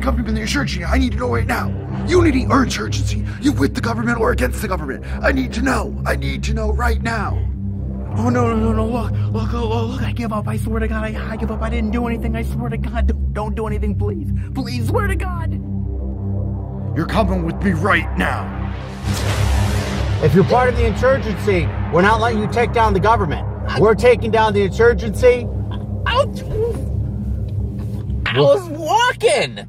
government and the insurgency. I need to know right now. Unity or insurgency? You with the government or against the government? I need to know. I need to know right now. Oh, no. Look, I give up. I swear to God, I give up. I didn't do anything. I swear to God, don't do anything, please. Please, swear to God. You're coming with me right now. If you're part of the insurgency, we're not letting you take down the government. We're taking down the insurgency. I was walking.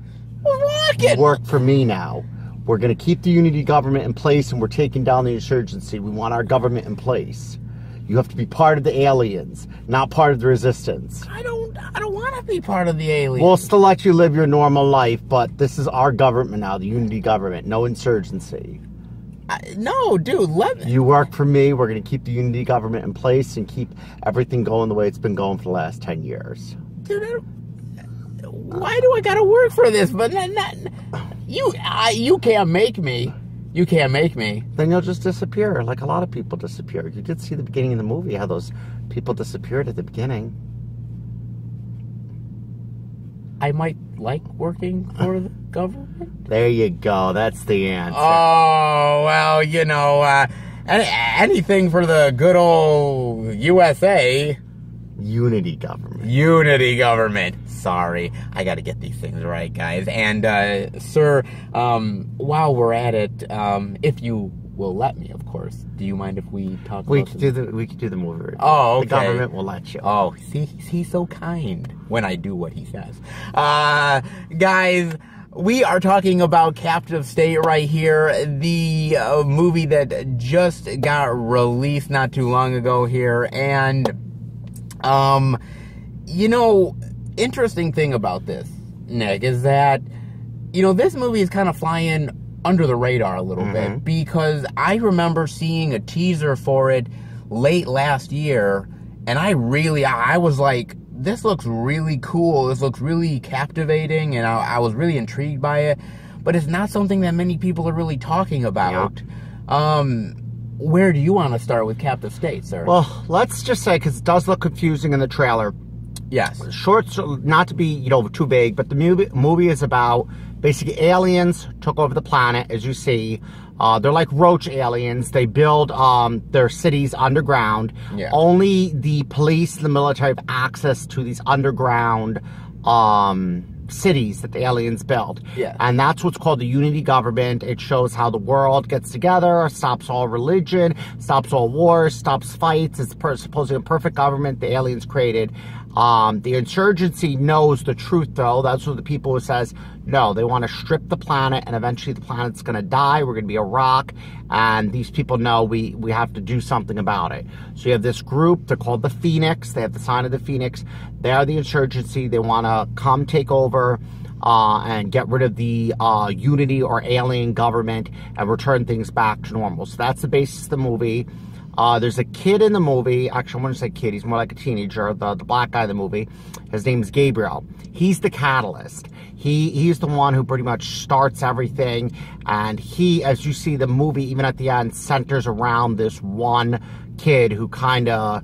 Work for me now. We're going to keep the unity government in place, and we're taking down the insurgency. We want our government in place. You have to be part of the aliens, not part of the resistance. I don't want to be part of the aliens. We'll still let you live your normal life, but this is our government now, the unity government. No insurgency. No, dude, let me. You work for me. We're going to keep the unity government in place and keep everything going the way it's been going for the last 10 years. Dude, why do I got to work for this? But you can't make me. You can't make me. Then you'll just disappear, like a lot of people disappear. You did see the beginning of the movie, how those people disappeared at the beginning. I might like working for the government. There you go. That's the answer. Oh, well, you know, anything for the good old USA. Unity government. Unity government. Sorry, I got to get these things right, guys. And, sir, while we're at it, if you will let me, of course, do you mind if we talk we about could do the movie review. Oh, okay. The government will let you. Oh, see, he's so kind when I do what he says. Guys, we are talking about Captive State right here, the movie that just got released not too long ago here, and, you know, interesting thing about this, Nick, is that, you know, this movie is kind of flying under the radar a little bit, because I remember seeing a teaser for it late last year, and I was like, this looks really cool, this looks really captivating, and I was really intrigued by it, but it's not something that many people are really talking about. Where do you want to start with Captive State, sir? Well, let's just say, because it does look confusing in the trailer. Yes. Short, not to be, you know, too vague, but the movie is about basically aliens took over the planet, as you see. They're like roach aliens. They build their cities underground. Yeah. Only the police and the military have access to these underground cities that the aliens build. Yeah. And that's what's called the unity government. It shows how the world gets together, stops all religion, stops all wars, stops fights. It's supposedly a perfect government the aliens created. The insurgency knows the truth, though. That's what the people who says, no, they want to strip the planet, and eventually the planet's going to die. We're going to be a rock, and these people know we have to do something about it. So you have this group. They're called the Phoenix. They have the sign of the Phoenix. They are the insurgency. They want to come take over and get rid of the unity or alien government and return things back to normal. So that's the basis of the movie. There's a kid in the movie. Actually, I wouldn't say kid. He's more like a teenager. The black guy in the movie. His name is Gabriel. He's the catalyst. He's the one who pretty much starts everything. And he, as you see, the movie, even at the end, centers around this one kid who kind of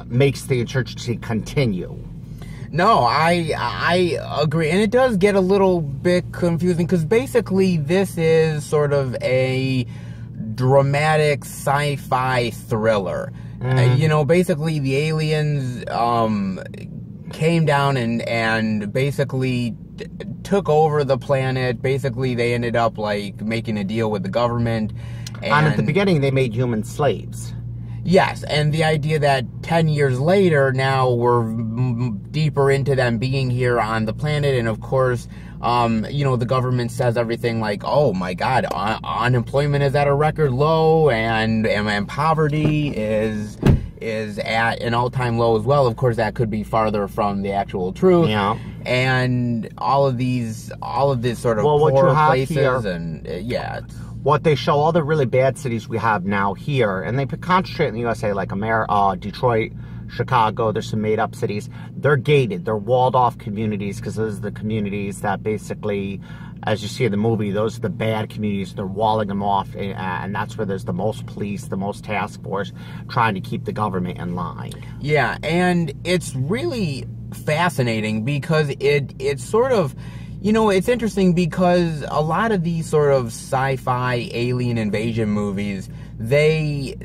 makes the insurgency continue. No, I agree. And it does get a little bit confusing, because basically this is sort of a dramatic sci-fi thriller. You know, basically the aliens came down and basically took over the planet. Basically they ended up like making a deal with the government, and at the beginning they made human slaves. Yes, and the idea that 10 years later, now we're deeper into them being here on the planet, and of course, you know, the government says everything like, oh my God, unemployment is at a record low, and poverty is at an all-time low as well. Of course, that could be farther from the actual truth. Yeah. And all of this sort of poor places, and yeah. What they show, all the really bad cities we have now here, and they concentrate in the USA, like Detroit, Chicago, there's some made-up cities. They're gated. They're walled-off communities, because those are the communities that basically, as you see in the movie, those are the bad communities. They're walling them off, and that's where there's the most police, the most task force, trying to keep the government in line. Yeah, and it's really fascinating, because it's sort of, You know, it's interesting because a lot of these sort of sci-fi alien invasion movies, they,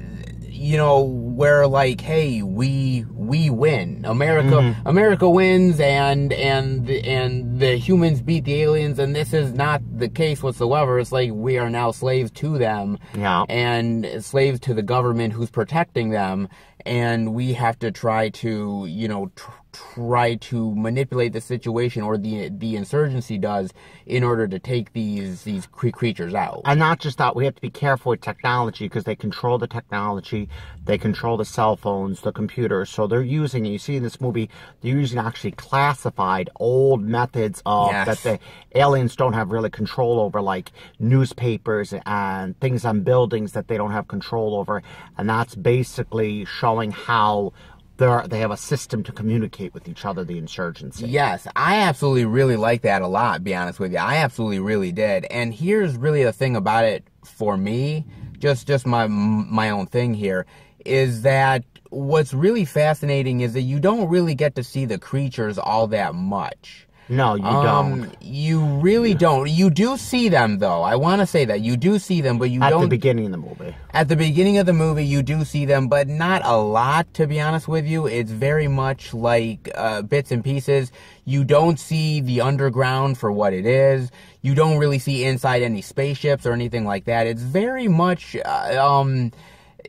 you know, where like, hey, we win. America wins, and the humans beat the aliens, and this is not the case whatsoever. It's like we are now slaves to them, and slaves to the government who's protecting them, and we have to try to, you know, try to manipulate the situation, or the insurgency does, in order to take these creatures out. And not just that, we have to be careful with technology, because they control the technology, they control the cell phones, the computers. So they're using, you see in this movie, they're using actually classified old methods of that the aliens don't have really control over, like newspapers and things on buildings that they don't have control over. And that's basically showing how they have a system to communicate with each other, the insurgency. Yes, I absolutely really like that a lot, to be honest with you. I absolutely really did. And here's really the thing about it for me, just my own thing here, is that what's really fascinating is that you don't really get to see the creatures all that much. No, you don't. You really don't. You do see them, though. I want to say that. You do see them, but you don't... At the beginning of the movie. At the beginning of the movie, you do see them, but not a lot, to be honest with you. It's very much like bits and pieces. You don't see the underground for what it is. You don't really see inside any spaceships or anything like that. It's very much...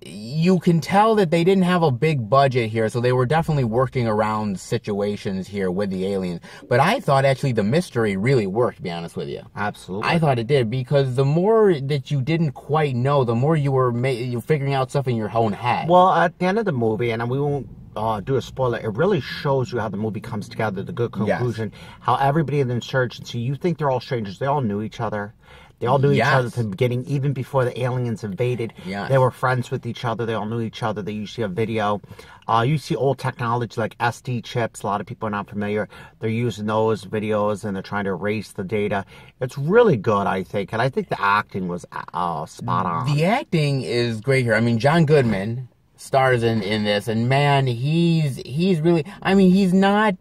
you can tell that they didn't have a big budget here, so they were definitely working around situations here with the aliens. But I thought actually the mystery really worked, to be honest with you. Absolutely. I thought it did, because the more that you didn't quite know, the more you were figuring out stuff in your own head. Well, at the end of the movie, and we won't do a spoiler, it really shows you how the movie comes together, the good conclusion, how everybody in the insurgency, you think they're all strangers, they all knew each other. They all knew each other at the beginning, even before the aliens invaded. They were friends with each other. They all knew each other. They usually have video. You see old technology like SD chips. A lot of people are not familiar. They're using those videos, and they're trying to erase the data. It's really good, I think. And I think the acting was spot on. The acting is great here. I mean, John Goodman stars in this, and man, he's really, I mean, he's not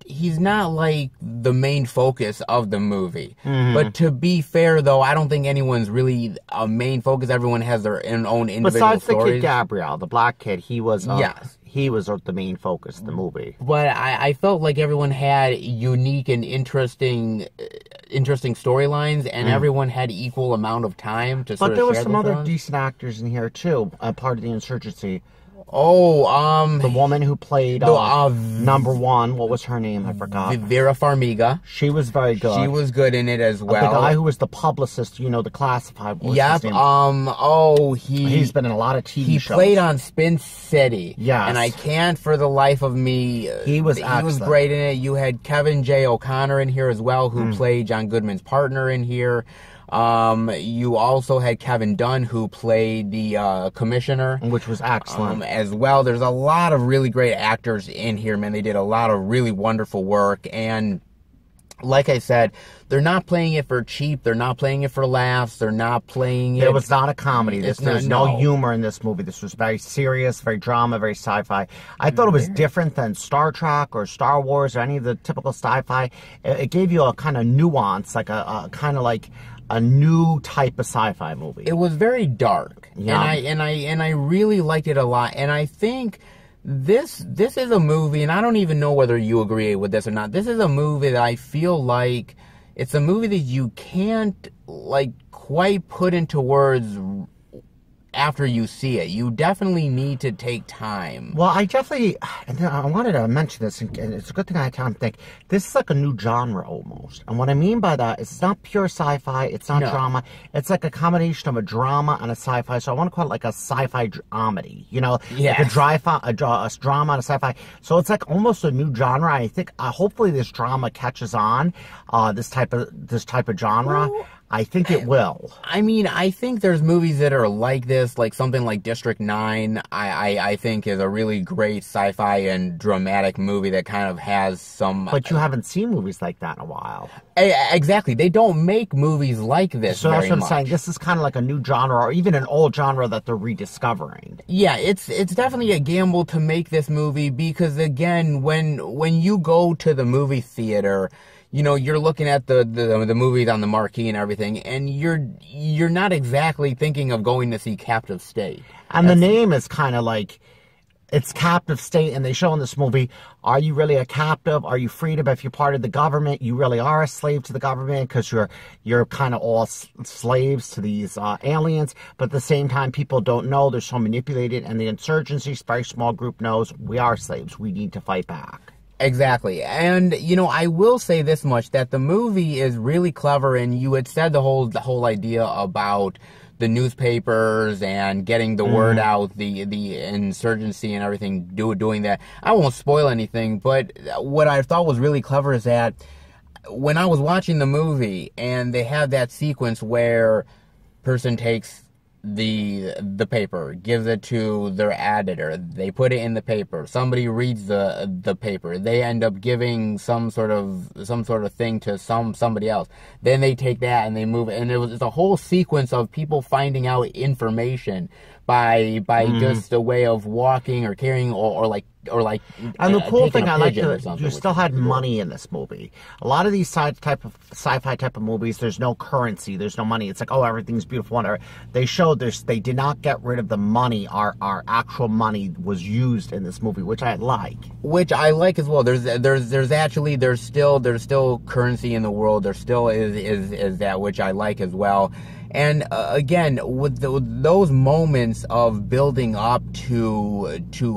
like the main focus of the movie. But to be fair, though, I don't think anyone's really a main focus. Everyone has their own individual Besides stories. the kid Gabriel, the black kid, he was he was the main focus of the movie. But I felt like everyone had unique and interesting storylines, and everyone had equal amount of time to sort of share. But there were some other ones. decent actors in here too, part of the insurgency. The woman who played number one, what was her name? I forgot. Vera Farmiga. She was very good. She was good in it as well. The guy who was the publicist, you know, the classified. Yep. He's been in a lot of TV shows. He played on Spin City. Yes. And I can't for the life of me. He was great in it. You had Kevin J. O'Connor in here as well, who played John Goodman's partner in here. You also had Kevin Dunn, who played the commissioner, which was excellent as well. There's a lot of really great actors in here, man. They did a lot of really wonderful work, and like I said, they're not playing it for cheap. They're not playing it for laughs. They're not playing it. It was not a comedy. There's no humor in this movie. This was very serious, very drama, very sci-fi. I thought it was different than Star Trek or Star Wars or any of the typical sci-fi. It gave you a kind of nuance, like a kind of like a new type of sci-fi movie. It was very dark, yeah. and I really liked it a lot. And I think this is a movie, and I don't even know whether you agree with this or not. This is a movie that I feel like it's a movie that you can't like quite put into words after you see it. You definitely need to take time. Well, I wanted to mention this, and it's a good thing I had time to think. This is like a new genre almost. And what I mean by that is it's not pure sci-fi, it's not drama. It's like a combination of a drama and a sci-fi. So I want to call it like a sci-fi dramedy, you know? Like a drama and a sci-fi. So it's like almost a new genre. I think hopefully this drama catches on, this type of genre. Well, I think it will. I mean, I think there's movies that are like this, like something like District 9, I think is a really great sci-fi and dramatic movie that kind of has some... But you haven't seen movies like that in a while. Exactly. They don't make movies like this So very that's what I'm much. saying. This is kind of like a new genre, or even an old genre that they're rediscovering. Yeah, it's definitely a gamble to make this movie because, again, when you go to the movie theater... you know, you're looking at the movies on the marquee and everything, and you're not exactly thinking of going to see Captive State. And the name is kind of like, it's Captive State, and they show in this movie, are you really a captive? Are you freedom? If you're part of the government, you really are a slave to the government because you're kind of all slaves to these aliens. But at the same time, people don't know. They're so manipulated, and the insurgency, very small group, knows we are slaves. We need to fight back. Exactly. And, you know, I will say this much, that the movie is really clever, and you had said the whole idea about the newspapers and getting the word out, the insurgency and everything, doing that. I won't spoil anything, but what I thought was really clever is that when I was watching the movie and they have that sequence where person takes the paper, gives it to their editor, they put it in the paper, somebody reads the paper, they end up giving some sort of thing to somebody else, then they take that and they move it, and it's a whole sequence of people finding out information by just a way of walking or carrying or like and the cool thing I like is you still had money in this movie. A lot of these sci-fi type of movies, there's no currency, there's no money. It's like, oh, everything's beautiful, whatever. They showed they did not get rid of the money. Our actual money was used in this movie, which I like. Which I like as well. There's still currency in the world. There still is that, which I like as well. And again, with those moments of building up to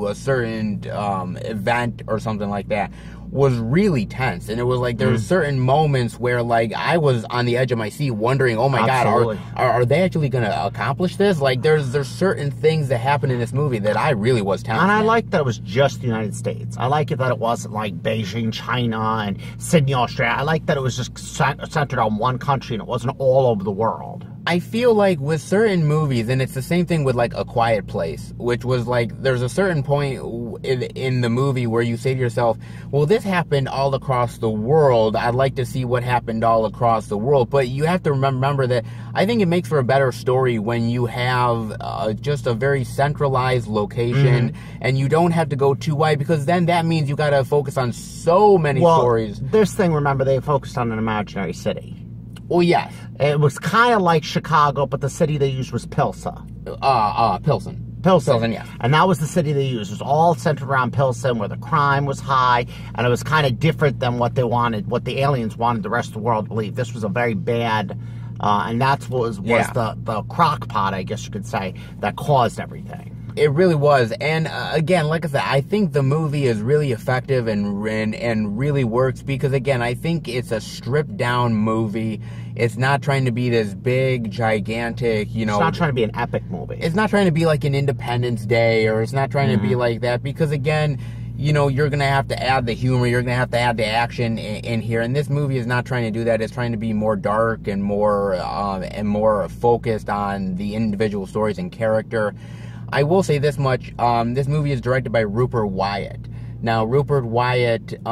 a certain event or something like that was really tense. And it was like there were certain moments where like I was on the edge of my seat wondering, oh my God, are they actually going to accomplish this? Like there's certain things that happen in this movie that I really was tense. And I like that it was just the United States. I like it that it wasn't like Beijing, China, and Sydney, Australia. I like that it was just centered on one country and it wasn't all over the world. I feel like with certain movies, and it's the same thing with like A Quiet Place, which was like, there's a certain point in the movie where you say to yourself, well, this happened all across the world. I'd like to see what happened all across the world. But you have to remember that I think it makes for a better story when you have just a very centralized location and you don't have to go too wide, because then that means you got to focus on so many stories. This thing, remember, they focused on an imaginary city. Well, yes. It was kind of like Chicago, but the city they used was Pilsen. Pilsen, yes. And that was the city they used. It was all centered around Pilsen, where the crime was high, and it was kind of different than what they wanted, what the aliens wanted the rest of the world to believe. This was a very bad, and that's what was the crock pot, I guess you could say, that caused everything. It really was. And again, like I said, I think the movie is really effective and really works because, again, I think it's a stripped down movie. It's not trying to be this big, gigantic, you know. It's not trying to be an epic movie. It's not trying to be like an Independence Day, or it's not trying to be like that because, again, you know, you're going to have to add the humor, you're going to have to add the action in here. And this movie is not trying to do that. It's trying to be more dark and more focused on the individual stories and character. I will say this much, this movie is directed by Rupert Wyatt. Now, Rupert Wyatt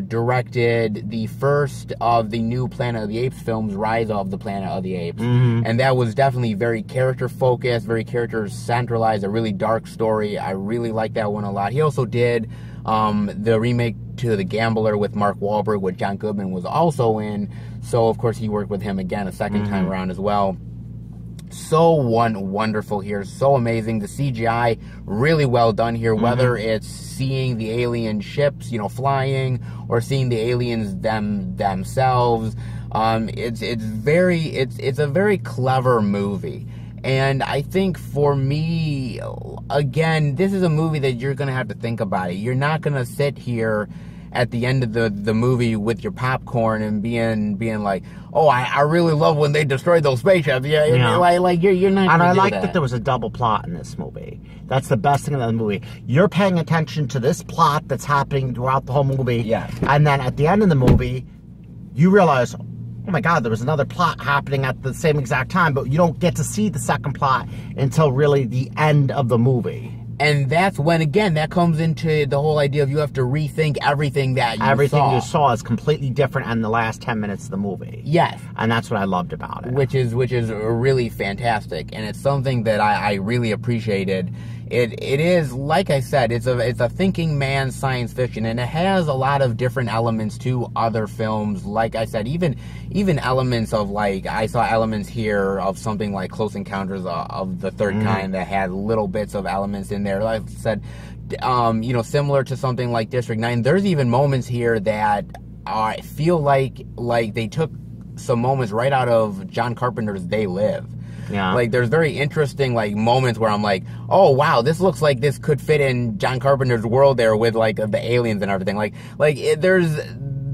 directed the first of the new Planet of the Apes films, Rise of the Planet of the Apes. And that was definitely very character-focused, very character-centralized, a really dark story. I really like that one a lot. He also did the remake to The Gambler with Mark Wahlberg, which John Goodman was also in. So, of course, he worked with him again a second time around as well. So wonderful here, so amazing. The CGI really well done here, whether it's seeing the alien ships, you know, flying, or seeing the aliens themselves. It's a very clever movie. And I think for me, again, this is a movie that you're gonna have to think about it. You're not gonna sit here at the end of the movie with your popcorn and being like, oh, I really love when they destroyed those spaceships. Yeah. Like you're not. And I like that there was a double plot in this movie. That's the best thing in the movie. You're paying attention to this plot that's happening throughout the whole movie. Yeah. And then at the end of the movie, you realize, oh my God, there was another plot happening at the same exact time, but you don't get to see the second plot until really the end of the movie. And that's when, again, that comes into the whole idea of you have to rethink everything that you saw. Everything you saw is completely different in the last 10 minutes of the movie. Yes. And that's what I loved about it. Which is really fantastic. And it's something that I really appreciated It is, like I said, it's a thinking man's science fiction, and it has a lot of different elements to other films. Like I said, even elements of, like, I saw elements here of something like Close Encounters of the Third Kind that had little bits of elements in there. Like I said, similar to something like District 9. There's even moments here that I feel like they took some moments right out of John Carpenter's They Live. Yeah. Like, there's very interesting, like, moments where I'm like, oh, wow, this looks like this could fit in John Carpenter's world there with, like, the aliens and everything.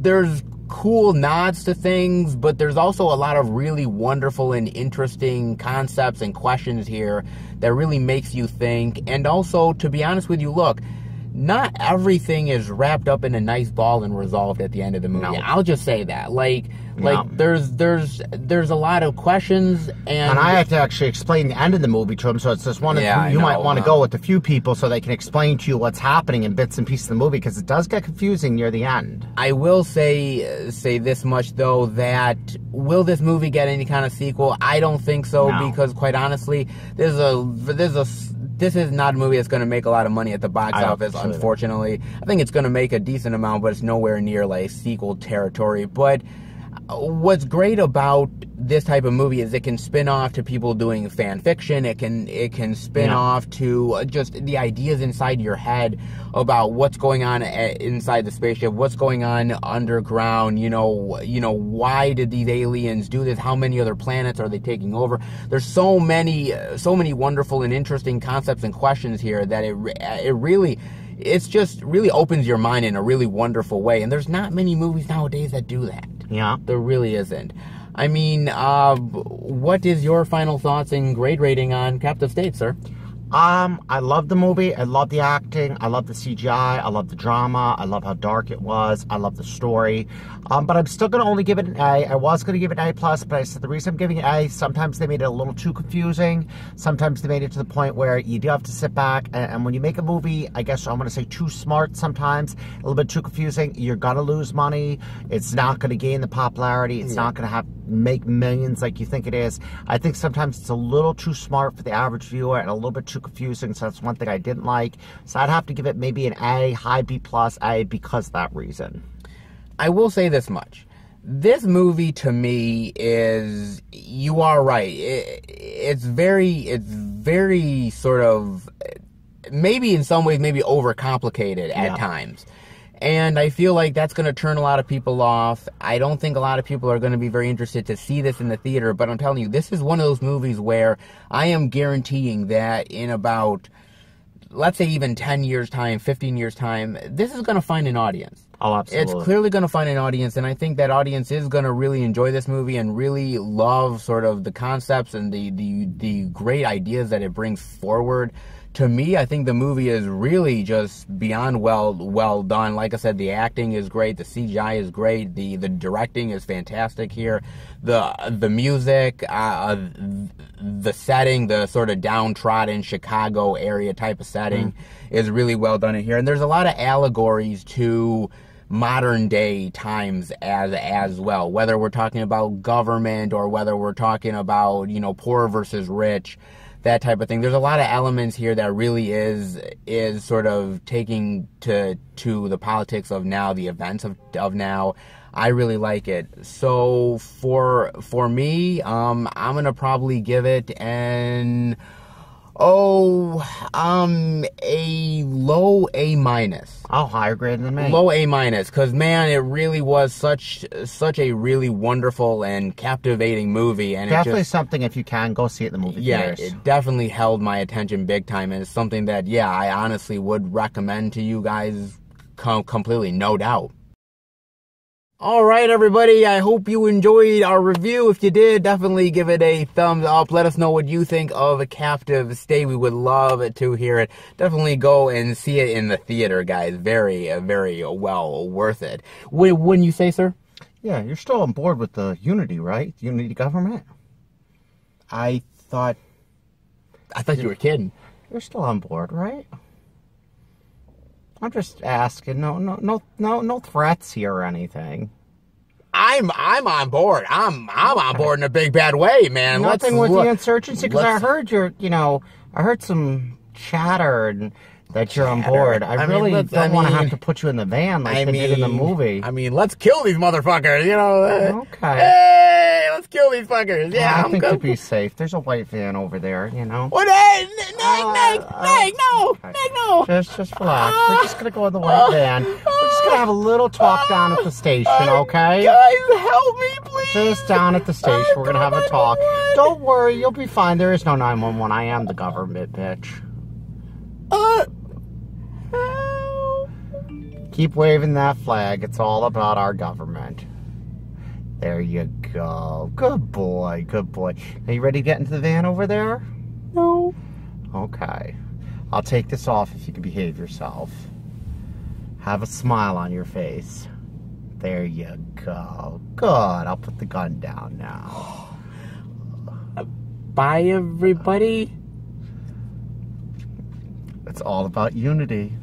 There's cool nods to things, but there's also a lot of really wonderful and interesting concepts and questions here that really makes you think. And also, to be honest with you, look, not everything is wrapped up in a nice ball and resolved at the end of the movie. No. I'll just say that. There's a lot of questions, and I have to actually explain the end of the movie to him. So it's just one of you might want to go with a few people so they can explain to you what's happening in bits and pieces of the movie, because it does get confusing near the end. I will say this much though, that will this movie get any kind of sequel? I don't think so, because quite honestly, this is not a movie that's going to make a lot of money at the box office, unfortunately. I think it's going to make a decent amount, but it's nowhere near, like, sequel territory. But what's great about this type of movie is it can spin off to people doing fan fiction. It can spin off to just the ideas inside your head about what's going on inside the spaceship, what's going on underground. Why did these aliens do this? How many other planets are they taking over? There's so many wonderful and interesting concepts and questions here that it just really opens your mind in a really wonderful way. And there's not many movies nowadays that do that. Yeah. There really isn't. I mean, what is your final thoughts and grade rating on Captive State, sir? I love the movie. I love the acting. I love the CGI. I love the drama. I love how dark it was. I love the story. But I'm still going to only give it an A. I was going to give it an A+, but I said the reason I'm giving it an A, sometimes they made it a little too confusing. Sometimes they made it to the point where you do have to sit back. And when you make a movie, I guess I'm going to say too smart sometimes, a little bit too confusing, you're going to lose money. It's not going to gain the popularity. It's not going to make millions like you think it is. I think sometimes it's a little too smart for the average viewer and a little bit too confusing, so that's one thing I didn't like. So I'd have to give it maybe an A, high B+, A, because of that reason. I will say this much. This movie, to me, is, you are right, it's very sort of, maybe in some ways, maybe overcomplicated at times. And I feel like that's going to turn a lot of people off. I don't think a lot of people are going to be very interested to see this in the theater, but I'm telling you, this is one of those movies where I am guaranteeing that in about, let's say even 10 years' time, 15 years' time, this is going to find an audience. Oh, absolutely. It's clearly going to find an audience, and I think that audience is going to really enjoy this movie and really love sort of the concepts and the great ideas that it brings forward. To me, I think the movie is really just beyond well done. Like I said, the acting is great, the CGI is great, the directing is fantastic here, the music, the setting, the sort of downtrodden Chicago area type of setting is really well done in here. And there's a lot of allegories to modern day times as well, whether we're talking about government or whether we're talking about, poor versus rich, that type of thing. There's a lot of elements here that really is sort of taking to the politics of now, the events of now. I really like it. So for me, I'm gonna probably give it a low A-. Oh, higher grade than me. Low A-, because man, it really was such a really wonderful and captivating movie, and definitely something, if you can, go see it in the movie theaters. It definitely held my attention big time, and it's something that I honestly would recommend to you guys completely, no doubt. All right, everybody, I hope you enjoyed our review. If you did, definitely give it a thumbs up. Let us know what you think of A Captive State. We would love to hear it. Definitely go and see it in the theater, guys. Very, very well worth it. Wouldn't you say, sir? Yeah, you're still on board with the Unity, right? Unity government? I thought you were kidding. You're still on board, right? I'm just asking. No threats here or anything. I'm on board. I'm on board in a big bad way, man. Nothing with the insurgency, because I heard I heard some chatter and that you're on board. I mean, really let's- don't I want to mean- have to put you in the van like they did in the movie. I mean, let's kill these motherfuckers, you know. Okay. Hey, let's kill these fuckers. Yeah, I think I'm to be safe, there's a white van over there, you know. What? Hey, Nick, no, okay. Nick, no. Just relax. We're just gonna go in the white van. We're just gonna have a little talk down at the station, okay? Guys, help me, please. Just down at the station, we're gonna have a talk. Don't worry, you'll be fine. There is no 911. I am the government, bitch. Help. Keep waving that flag. It's all about our government. There you go. Good boy, good boy. Are you ready to get into the van over there? No. Okay. I'll take this off if you can behave yourself. Have a smile on your face. There you go. Good. I'll put the gun down now. Bye, everybody. It's all about unity.